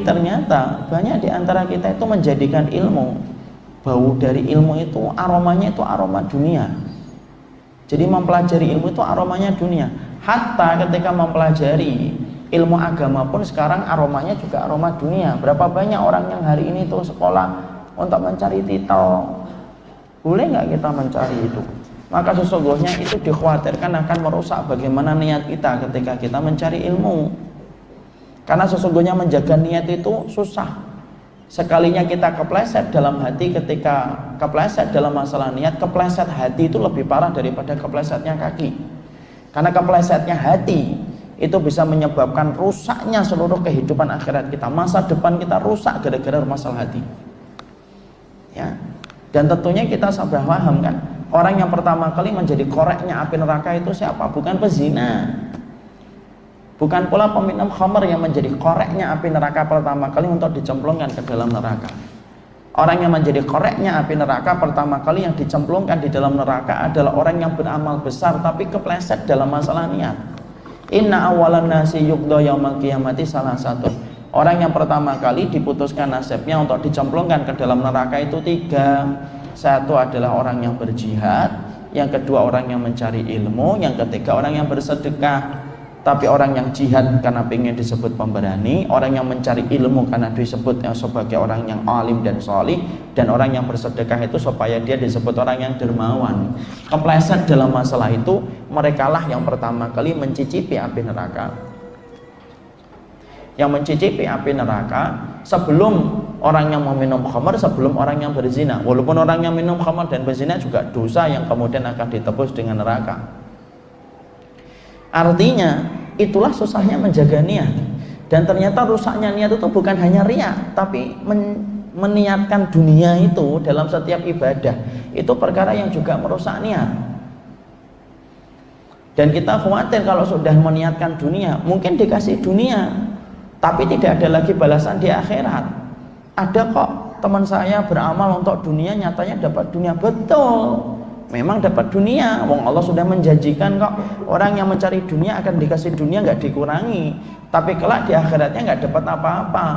ternyata banyak di antara kita itu menjadikan ilmu, bau dari ilmu itu aromanya itu aroma dunia. Jadi mempelajari ilmu itu aromanya dunia. Hatta ketika mempelajari ilmu agama pun sekarang aromanya juga aroma dunia. Berapa banyak orang yang hari ini tuh sekolah untuk mencari titel. Boleh nggak kita mencari itu? Maka sesungguhnya itu dikhawatirkan akan merusak bagaimana niat kita ketika kita mencari ilmu. Karena sesungguhnya menjaga niat itu susah. Sekalinya kita kepleset dalam hati, ketika kepleset dalam masalah niat, kepleset hati itu lebih parah daripada keplesetnya kaki. Karena keplesetnya hati itu bisa menyebabkan rusaknya seluruh kehidupan akhirat kita. Masa depan kita rusak gara-gara masalah hati. Ya. Dan tentunya kita sampai paham kan, orang yang pertama kali menjadi koreknya api neraka itu siapa? Bukan pezina. Bukan pula peminum khamr yang menjadi koreknya api neraka pertama kali untuk dicemplungkan ke dalam neraka. Orang yang menjadi koreknya api neraka pertama kali yang dicemplungkan di dalam neraka adalah orang yang beramal besar tapi kepleset dalam masalah niat. Inna awalan nasi yukdo yaumal qiyamati salah satu. Orang yang pertama kali diputuskan nasibnya untuk dicemplungkan ke dalam neraka itu 3. Satu adalah orang yang berjihad, yang kedua orang yang mencari ilmu, yang ketiga orang yang bersedekah. Tapi orang yang jihad karena ingin disebut pemberani, orang yang mencari ilmu karena disebut sebagai orang yang alim dan solih, dan orang yang bersedekah itu supaya dia disebut orang yang dermawan. Kepleset dalam masalah itu, merekalah yang pertama kali mencicipi api neraka. Yang mencicipi api neraka sebelum orang yang meminum khamr, sebelum orang yang berzina. Walaupun orang yang minum khamr dan berzina juga dosa yang kemudian akan ditebus dengan neraka. Artinya itulah susahnya menjaga niat. Dan ternyata rusaknya niat itu bukan hanya riya, tapi meniatkan dunia itu dalam setiap ibadah. Itu perkara yang juga merusak niat. Dan kita khawatir kalau sudah meniatkan dunia, mungkin dikasih dunia, tapi tidak ada lagi balasan di akhirat. Ada kok teman saya beramal untuk dunia, nyatanya dapat dunia. Betul, memang dapat dunia. Wong Allah sudah menjanjikan kok, orang yang mencari dunia akan dikasih dunia, nggak dikurangi. Tapi kelak di akhiratnya nggak dapat apa-apa.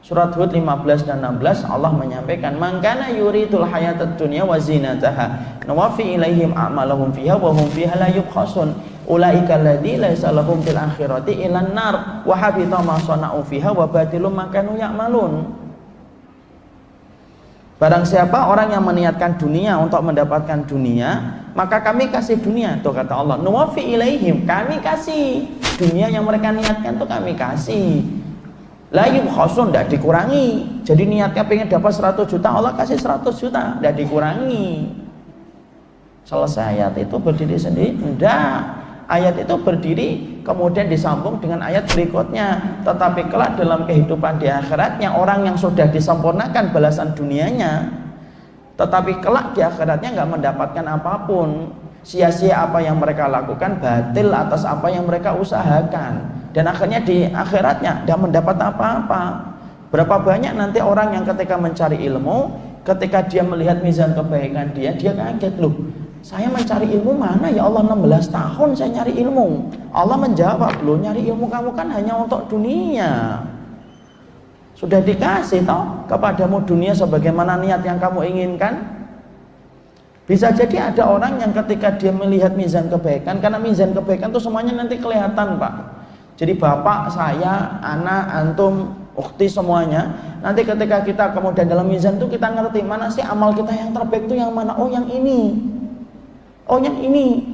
Surat Hud 15 dan 16 Allah menyampaikan, "Man kana yuridul hayatad dunya wa zinataha, nuwaffi ilaihim a'malahum fiha wa hum fiha la yubkhasun. Ulaika alladziina laisa lahum fil akhirati illan nar wa habita ma sana'u fiha wa batilum ma kanu ya'malun." Barang siapa orang yang meniatkan dunia untuk mendapatkan dunia, maka kami kasih dunia. Tuh kata Allah, nuwafi ilaihim, kami kasih dunia yang mereka niatkan, tuh kami kasih. La yubkhasun, tidak dikurangi. Jadi niatnya pengen dapat 100 juta, Allah kasih 100 juta, tidak dikurangi. Selesai ayat itu berdiri sendiri? Tidak. Ayat itu berdiri kemudian disambung dengan ayat berikutnya. Tetapi kelak dalam kehidupan di akhiratnya, orang yang sudah disempurnakan balasan dunianya, tetapi kelak di akhiratnya nggak mendapatkan apapun. Sia-sia apa yang mereka lakukan, batil atas apa yang mereka usahakan, dan akhirnya di akhiratnya tidak mendapat apa-apa. Berapa banyak nanti orang yang ketika mencari ilmu, ketika dia melihat mizan kebaikan dia kaget, loh, saya mencari ilmu mana ya Allah, 16 tahun saya nyari ilmu. Allah menjawab, loh, nyari ilmu kamu kan hanya untuk dunia. Sudah dikasih toh kepadamu dunia sebagaimana niat yang kamu inginkan. Bisa jadi ada orang yang ketika dia melihat mizan kebaikan, karena mizan kebaikan itu semuanya nanti kelihatan, Pak. Jadi bapak, saya, anak, antum, ukhti, semuanya. Nanti ketika kita kemudian dalam mizan itu kita ngerti mana sih amal kita yang terbaik itu yang mana. Oh, yang ini. Oh, yang ini.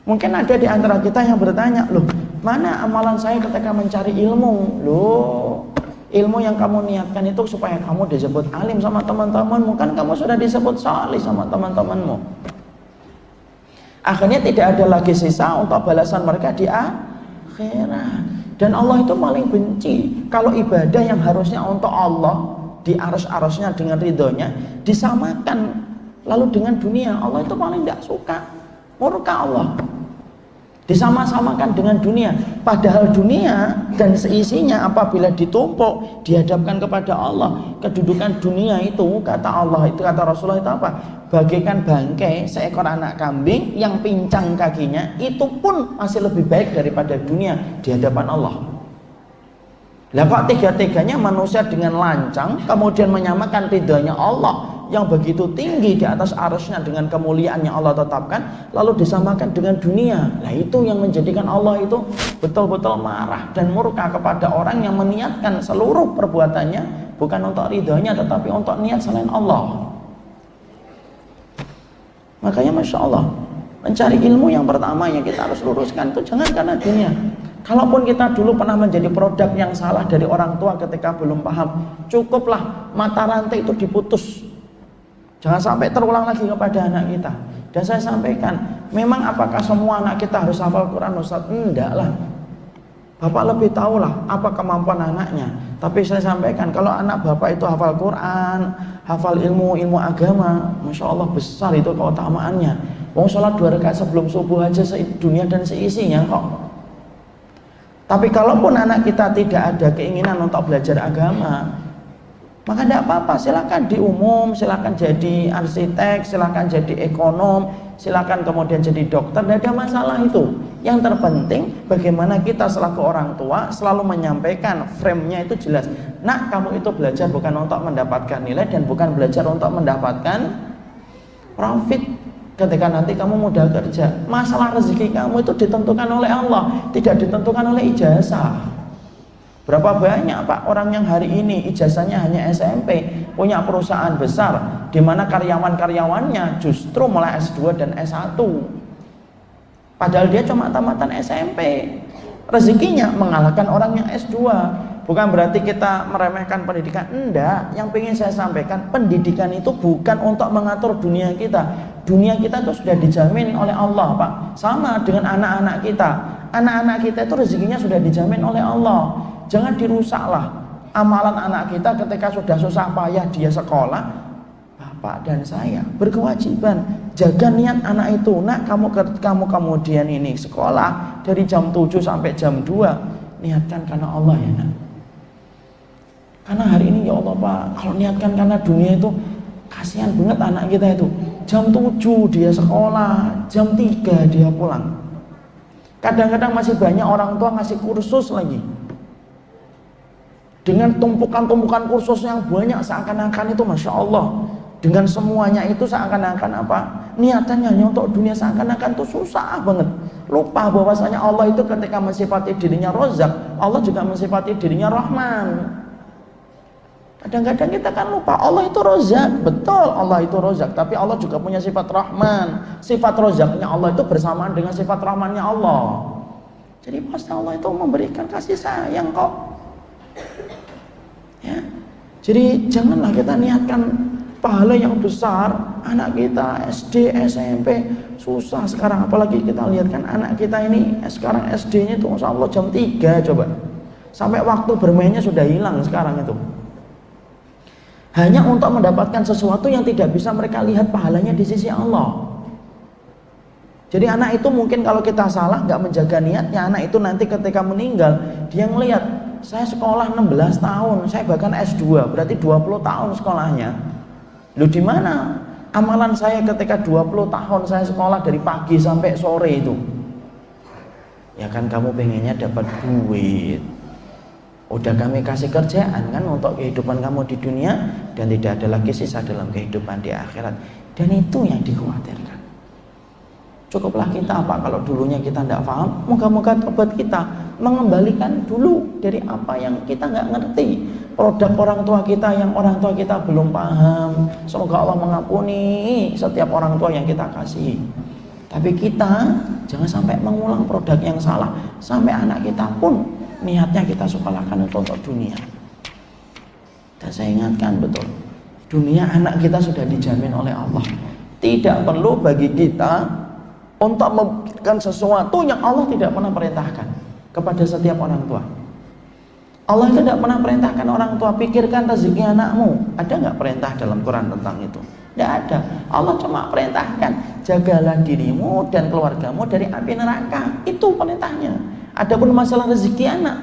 Mungkin ada di antara kita yang bertanya, loh, mana amalan saya ketika mencari ilmu? Loh, ilmu yang kamu niatkan itu supaya kamu disebut alim sama teman-temanmu, kan kamu sudah disebut salih sama teman-temanmu. Akhirnya tidak ada lagi sisa untuk balasan mereka di akhirat. Dan Allah itu paling benci kalau ibadah yang harusnya untuk Allah, di arus-arusnya dengan ridhonya, disamakan lalu dengan dunia. Allah itu paling tidak suka, murka Allah, disama-samakan dengan dunia. Padahal dunia dan seisinya apabila ditumpuk dihadapkan kepada Allah, kedudukan dunia itu, kata Allah itu, kata Rasulullah itu apa? Bagaikan bangkai seekor anak kambing yang pincang kakinya, itu pun masih lebih baik daripada dunia di hadapan Allah. Lah kok tiga-tiganya manusia dengan lancang kemudian menyamakan ridhonya Allah yang begitu tinggi di atas arasnya dengan kemuliaan yang Allah tetapkan, lalu disamakan dengan dunia. Nah itu yang menjadikan Allah itu betul-betul marah dan murka kepada orang yang meniatkan seluruh perbuatannya bukan untuk ridhonya tetapi untuk niat selain Allah. Makanya Masya Allah, mencari ilmu yang pertama yang kita harus luruskan itu jangan karena dunia. Kalaupun kita dulu pernah menjadi produk yang salah dari orang tua ketika belum paham, cukuplah mata rantai itu diputus. Jangan sampai terulang lagi kepada anak kita. Dan saya sampaikan, memang apakah semua anak kita harus hafal Quran, Ustaz? Enggak lah. Bapak lebih tahu lah apa kemampuan anaknya. Tapi saya sampaikan, kalau anak bapak itu hafal Quran, hafal ilmu agama, Masya Allah besar itu keutamaannya. Wong sholat 2 rakaat sebelum subuh aja dunia dan seisinya kok. Tapi kalaupun anak kita tidak ada keinginan untuk belajar agama, maka tidak apa-apa, silakan di umum, silakan jadi arsitek, silakan jadi ekonom, silakan kemudian jadi dokter, tidak ada masalah itu. Yang terpenting bagaimana kita selaku orang tua selalu menyampaikan frame-nya itu jelas. Nak, kamu itu belajar bukan untuk mendapatkan nilai dan bukan belajar untuk mendapatkan profit. Ketika nanti kamu mudah kerja, masalah rezeki kamu itu ditentukan oleh Allah, tidak ditentukan oleh ijazah. Berapa banyak Pak orang yang hari ini ijazahnya hanya SMP, punya perusahaan besar, di mana karyawan-karyawannya justru mulai S2 dan S1. Padahal dia cuma tamatan SMP. Rezekinya mengalahkan orang yang S2. Bukan berarti kita meremehkan pendidikan, enggak. Yang ingin saya sampaikan, pendidikan itu bukan untuk mengatur dunia kita. Dunia kita itu sudah dijamin oleh Allah, Pak. Sama dengan anak-anak kita. Anak-anak kita itu rezekinya sudah dijamin oleh Allah. Jangan dirusaklah amalan anak kita ketika sudah susah payah dia sekolah. Bapak dan saya berkewajiban jaga niat anak itu. Nak, kamu kemudian ini sekolah dari jam 7 sampai jam 2, niatkan karena Allah ya nak. Karena hari ini ya Allah Pak, kalau niatkan karena dunia itu kasihan banget anak kita itu. Jam 7 dia sekolah, jam 3 dia pulang. Kadang-kadang masih banyak orang tua ngasih kursus lagi. Dengan tumpukan-tumpukan kursus yang banyak, seakan-akan itu Masya Allah. Dengan semuanya itu seakan-akan apa? Niatannya hanya untuk dunia, seakan-akan itu susah banget. Lupa bahwasanya Allah itu ketika mensifati dirinya Rozak, Allah juga mensifati dirinya Rahman. Kadang-kadang kita kan lupa Allah itu Rozak, betul Allah itu Rozak, tapi Allah juga punya sifat Rahman. Sifat Rozaknya Allah itu bersamaan dengan sifat Rahmannya Allah. Jadi pasti Allah itu memberikan kasih sayang kok. Ya. Jadi janganlah kita niatkan pahala yang besar. Anak kita SD, SMP susah sekarang, apalagi kita lihat kan anak kita ini sekarang SD-nya itu Masya Allah jam 3 coba. Sampai waktu bermainnya sudah hilang sekarang itu. Hanya untuk mendapatkan sesuatu yang tidak bisa mereka lihat pahalanya di sisi Allah. Jadi anak itu mungkin kalau kita salah nggak menjaga niatnya, anak itu nanti ketika meninggal dia ngelihat, saya sekolah 16 tahun, saya bahkan S2, berarti 20 tahun sekolahnya. Lu di mana amalan saya ketika 20 tahun saya sekolah dari pagi sampai sore itu? Ya kan kamu pengennya dapat duit. Udah kami kasih kerjaan kan untuk kehidupan kamu di dunia, dan tidak ada lagi sisa dalam kehidupan di akhirat. Dan itu yang dikhawatirkan. Cukuplah kita apa kalau dulunya kita tidak paham, moga-moga tobat kita mengembalikan dulu dari apa yang kita nggak ngerti. Produk orang tua kita yang orang tua kita belum paham. Semoga Allah mengampuni setiap orang tua yang kita kasih. Tapi kita jangan sampai mengulang produk yang salah, sampai anak kita pun niatnya kita sekolahkan untuk dunia. Dan saya ingatkan betul, dunia anak kita sudah dijamin oleh Allah. Tidak perlu bagi kita untuk memberikan sesuatu yang Allah tidak pernah perintahkan kepada setiap orang tua. Allah itu tidak pernah perintahkan orang tua, pikirkan rezeki anakmu. Ada nggak perintah dalam Quran tentang itu? Tidak ada. Allah cuma perintahkan, jagalah dirimu dan keluargamu dari api neraka. Itu perintahnya. Adapun masalah rezeki anak,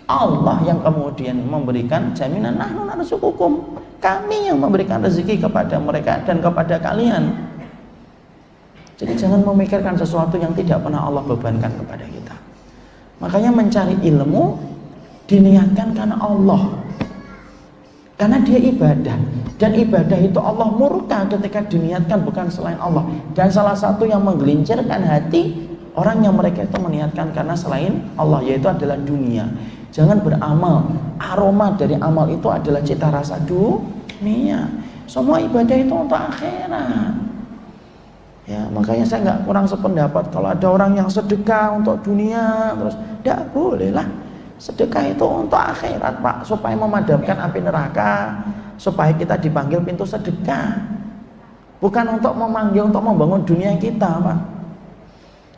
Allah yang kemudian memberikan jaminan, nahnu narzuqukum, kami yang memberikan rezeki kepada mereka dan kepada kalian. Jadi jangan memikirkan sesuatu yang tidak pernah Allah bebankan kepada kita. Makanya mencari ilmu diniatkan karena Allah, karena dia ibadah, dan ibadah itu Allah murka ketika diniatkan bukan selain Allah. Dan salah satu yang menggelincirkan hati orang yang mereka itu meniatkan karena selain Allah, yaitu adalah dunia. Jangan beramal, aroma dari amal itu adalah cita rasa dunia. Semua ibadah itu untuk akhirat. Ya, makanya saya nggak kurang sependapat kalau ada orang yang sedekah untuk dunia terus, tidak boleh lah. Sedekah itu untuk akhirat, Pak, supaya memadamkan api neraka, supaya kita dipanggil pintu sedekah. Bukan untuk memanggil untuk membangun dunia kita, Pak.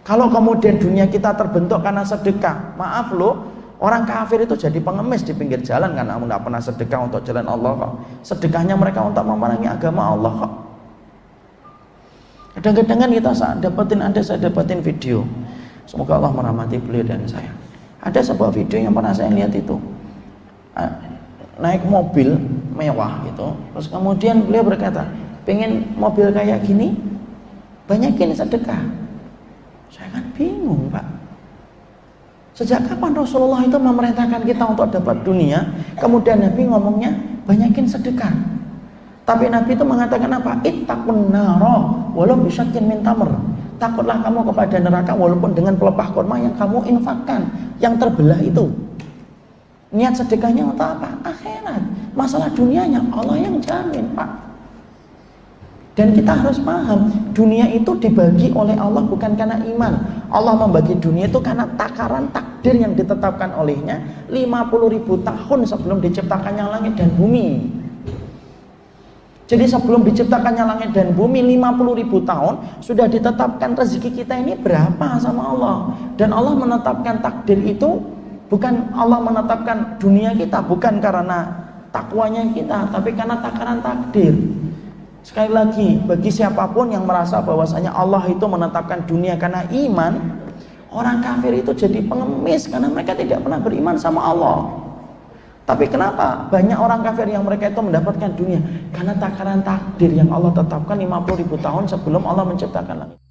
Kalau kemudian dunia kita terbentuk karena sedekah, maaf loh, orang kafir itu jadi pengemis di pinggir jalan karena nggak pernah sedekah untuk jalan Allah kok. Sedekahnya mereka untuk memerangi agama Allah kok. Kadang-kadang kita saya dapetin video. Semoga Allah merahmati beliau dan saya. Ada sebuah video yang pernah saya lihat itu, naik mobil mewah gitu, terus kemudian beliau berkata, pengen mobil kayak gini, banyakin sedekah. Saya kan bingung, Pak. Sejak kapan Rasulullah itu memerintahkan kita untuk dapat dunia, kemudian Nabi ngomongnya banyakin sedekah. Tapi Nabi itu mengatakan apa? Ittaqun nara walau bisyakkin min tamr. Takutlah kamu kepada neraka walaupun dengan pelepah kurma yang kamu infakkan, yang terbelah itu. Niat sedekahnya untuk apa? Akhirat. Masalah dunianya Allah yang jamin, Pak. Dan kita harus paham, dunia itu dibagi oleh Allah bukan karena iman. Allah membagi dunia itu karena takaran takdir yang ditetapkan olehnya 50.000 tahun sebelum diciptakannya langit dan bumi. Jadi sebelum diciptakannya langit dan bumi 50.000 tahun sudah ditetapkan rezeki kita ini berapa sama Allah. Dan Allah menetapkan takdir itu bukan, Allah menetapkan dunia kita bukan karena takwanya kita, tapi karena takaran takdir. Sekali lagi, bagi siapapun yang merasa bahwasanya Allah itu menetapkan dunia karena iman, orang kafir itu jadi pengemis karena mereka tidak pernah beriman sama Allah. Tapi kenapa banyak orang kafir yang mereka itu mendapatkan dunia? Karena takaran takdir yang Allah tetapkan 50.000 tahun sebelum Allah menciptakan langit.